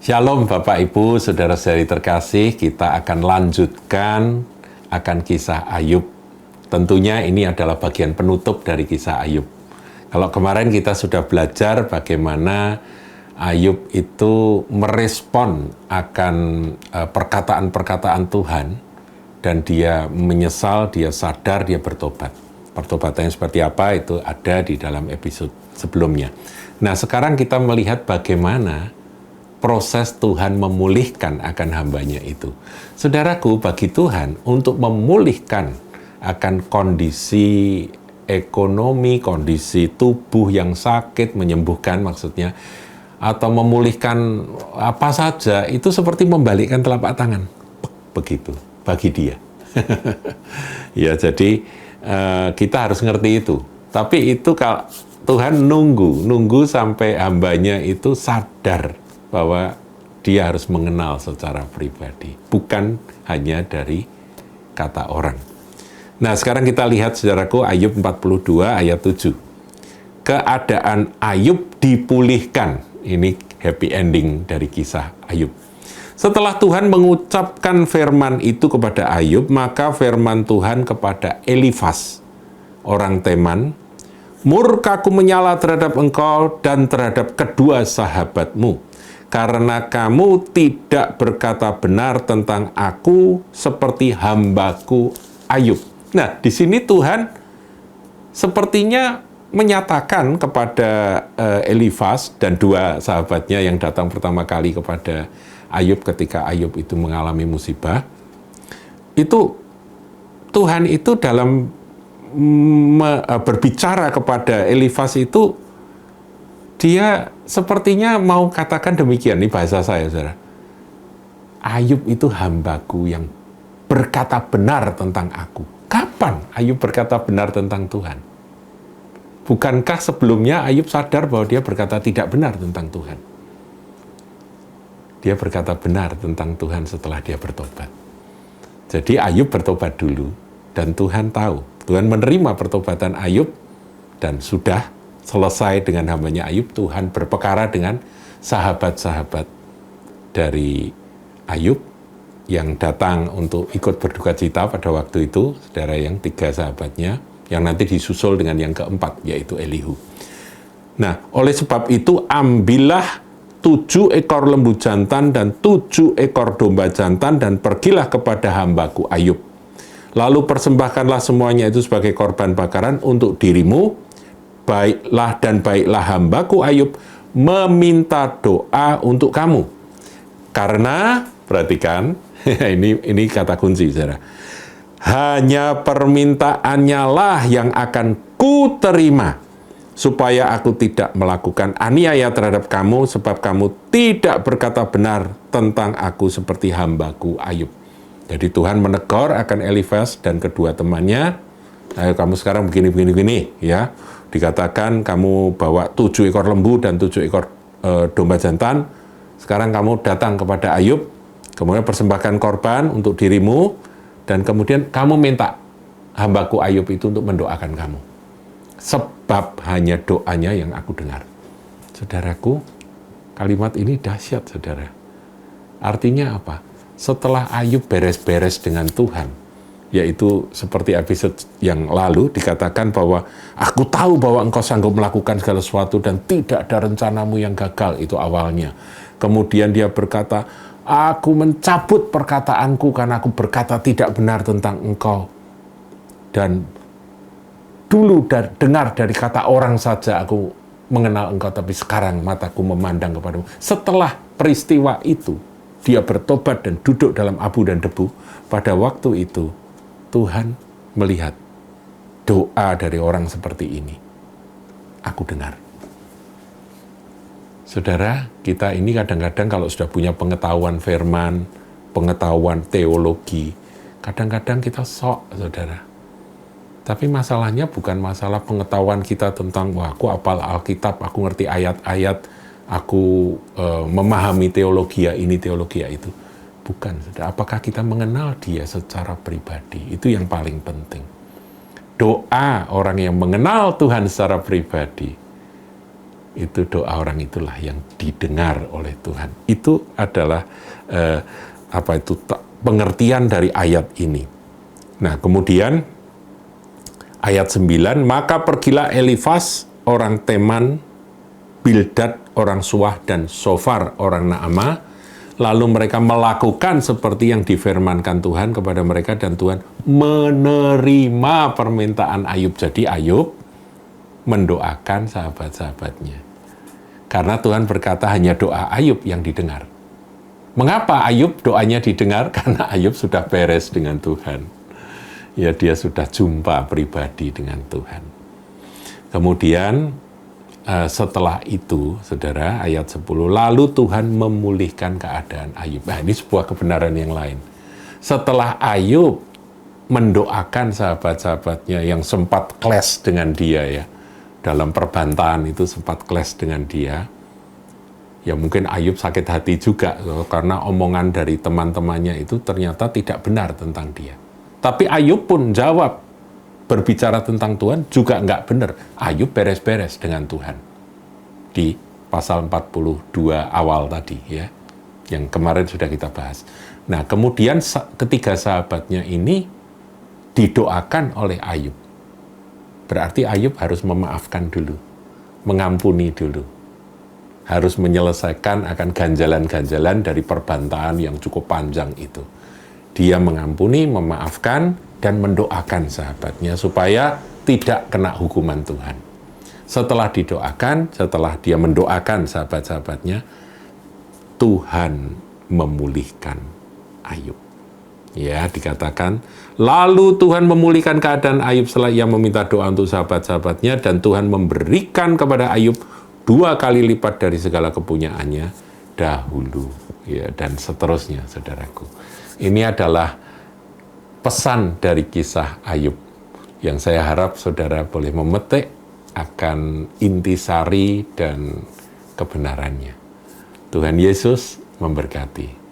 Shalom Bapak Ibu, Saudara-saudari terkasih, kita akan lanjutkan akan kisah Ayub. Tentunya ini adalah bagian penutup dari kisah Ayub. Kalau kemarin kita sudah belajar bagaimana Ayub itu merespon akan perkataan-perkataan Tuhan, dan dia menyesal, dia sadar, dia bertobat. Pertobatannya seperti apa itu ada di dalam episode sebelumnya. Nah, sekarang kita melihat bagaimana proses Tuhan memulihkan akan hambanya itu. Saudaraku, bagi Tuhan untuk memulihkan akan kondisi ekonomi, kondisi tubuh yang sakit, menyembuhkan maksudnya, atau memulihkan apa saja, itu seperti membalikkan telapak tangan. Begitu, bagi dia. Ya, jadi kita harus ngerti itu. Tapi itu kalau Tuhan nunggu sampai hambanya itu sadar bahwa dia harus mengenal secara pribadi, bukan hanya dari kata orang. Nah, sekarang kita lihat, saudaraku, Ayub 42 ayat 7. Keadaan Ayub dipulihkan. Ini happy ending dari kisah Ayub. Setelah Tuhan mengucapkan firman itu kepada Ayub, maka firman Tuhan kepada Elifas, orang Teman, "Murkaku menyala terhadap engkau dan terhadap kedua sahabatmu, karena kamu tidak berkata benar tentang aku seperti hambaku Ayub." Nah, di sini Tuhan sepertinya menyatakan kepada Elifas dan dua sahabatnya yang datang pertama kali kepada Ayub ketika Ayub itu mengalami musibah, itu Tuhan itu dalam berbicara kepada Elifas itu, dia sepertinya mau katakan demikian, ini bahasa saya, saudara. Ayub itu hambaku yang berkata benar tentang aku. Kapan Ayub berkata benar tentang Tuhan? Bukankah sebelumnya Ayub sadar bahwa dia berkata tidak benar tentang Tuhan? Dia berkata benar tentang Tuhan setelah dia bertobat. Jadi Ayub bertobat dulu, dan Tuhan tahu. Tuhan menerima pertobatan Ayub, dan sudah selesai dengan hambanya Ayub. Tuhan berpekara dengan sahabat-sahabat dari Ayub yang datang untuk ikut berduka cita pada waktu itu, saudara, yang 3 sahabatnya, yang nanti disusul dengan yang keempat, yaitu Elihu. Nah, oleh sebab itu, ambillah 7 ekor lembu jantan dan 7 ekor domba jantan, dan pergilah kepada hambaku Ayub. Lalu persembahkanlah semuanya itu sebagai korban bakaran untuk dirimu. Baiklah hambaku Ayub meminta doa untuk kamu. Karena, perhatikan, ini kata kunci, saudara. Hanya permintaannya lah yang akan kuterima, supaya aku tidak melakukan aniaya terhadap kamu, sebab kamu tidak berkata benar tentang aku seperti hambaku Ayub. Jadi Tuhan menegur akan Elifas dan kedua temannya, ayo kamu sekarang begini, ya. Dikatakan kamu bawa 7 ekor lembu dan 7 ekor domba jantan. Sekarang kamu datang kepada Ayub, kemudian persembahkan korban untuk dirimu, dan kemudian kamu minta hambaku Ayub itu untuk mendoakan kamu. Sebab hanya doanya yang aku dengar. Saudaraku, kalimat ini dahsyat, saudara. Artinya apa? Setelah Ayub beres-beres dengan Tuhan, yaitu seperti episode yang lalu dikatakan bahwa aku tahu bahwa engkau sanggup melakukan segala sesuatu dan tidak ada rencanamu yang gagal, itu awalnya. Kemudian dia berkata, aku mencabut perkataanku karena aku berkata tidak benar tentang engkau. Dan dulu dengar dari kata orang saja aku mengenal engkau, tapi sekarang mataku memandang kepadamu. Setelah peristiwa itu, dia bertobat dan duduk dalam abu dan debu. Pada waktu itu, Tuhan melihat doa dari orang seperti ini. Aku dengar. Saudara, kita ini kadang-kadang kalau sudah punya pengetahuan firman, pengetahuan teologi, kadang-kadang kita sok, saudara. Tapi masalahnya bukan masalah pengetahuan kita tentang, wah, aku hafal Alkitab, aku ngerti ayat-ayat, aku memahami teologi ini, teologi itu. Bukan, saudara. Apakah kita mengenal dia secara pribadi? Itu yang paling penting. Doa orang yang mengenal Tuhan secara pribadi itu doa orang itulah yang didengar oleh Tuhan. Itu adalah pengertian dari ayat ini. Nah, kemudian ayat 9, maka pergilah Elifas orang Teman, Bildad orang Suah, dan Sofar orang Naamah, lalu mereka melakukan seperti yang difirmankan Tuhan kepada mereka, dan Tuhan menerima permintaan Ayub. Jadi Ayub mendoakan sahabat-sahabatnya. Karena Tuhan berkata hanya doa Ayub yang didengar. Mengapa Ayub doanya didengar? Karena Ayub sudah beres dengan Tuhan. Ya, dia sudah jumpa pribadi dengan Tuhan. Kemudian setelah itu, saudara, ayat 10, lalu Tuhan memulihkan keadaan Ayub. Nah, ini sebuah kebenaran yang lain. Setelah Ayub mendoakan sahabat-sahabatnya yang sempat clash dengan dia, ya, dalam perbantahan itu sempat clash dengan dia, ya mungkin Ayub sakit hati juga karena omongan dari teman-temannya itu ternyata tidak benar tentang dia. Tapi Ayub pun jawab, berbicara tentang Tuhan juga nggak benar. Ayub beres-beres dengan Tuhan. Di pasal 42 awal tadi, ya, yang kemarin sudah kita bahas. Nah, kemudian ketiga sahabatnya ini didoakan oleh Ayub. Berarti Ayub harus memaafkan dulu, mengampuni dulu. Harus menyelesaikan akan ganjalan-ganjalan dari perbantahan yang cukup panjang itu. Dia mengampuni, memaafkan, dan mendoakan sahabatnya supaya tidak kena hukuman Tuhan. Setelah didoakan, setelah dia mendoakan sahabat-sahabatnya, Tuhan memulihkan Ayub. Ya, dikatakan, lalu Tuhan memulihkan keadaan Ayub setelah ia meminta doa untuk sahabat-sahabatnya, dan Tuhan memberikan kepada Ayub 2 kali lipat dari segala kepunyaannya dahulu. Ya, dan seterusnya, saudaraku. Ini adalah pesan dari kisah Ayub yang saya harap saudara boleh memetik akan intisari dan kebenarannya. Tuhan Yesus memberkati.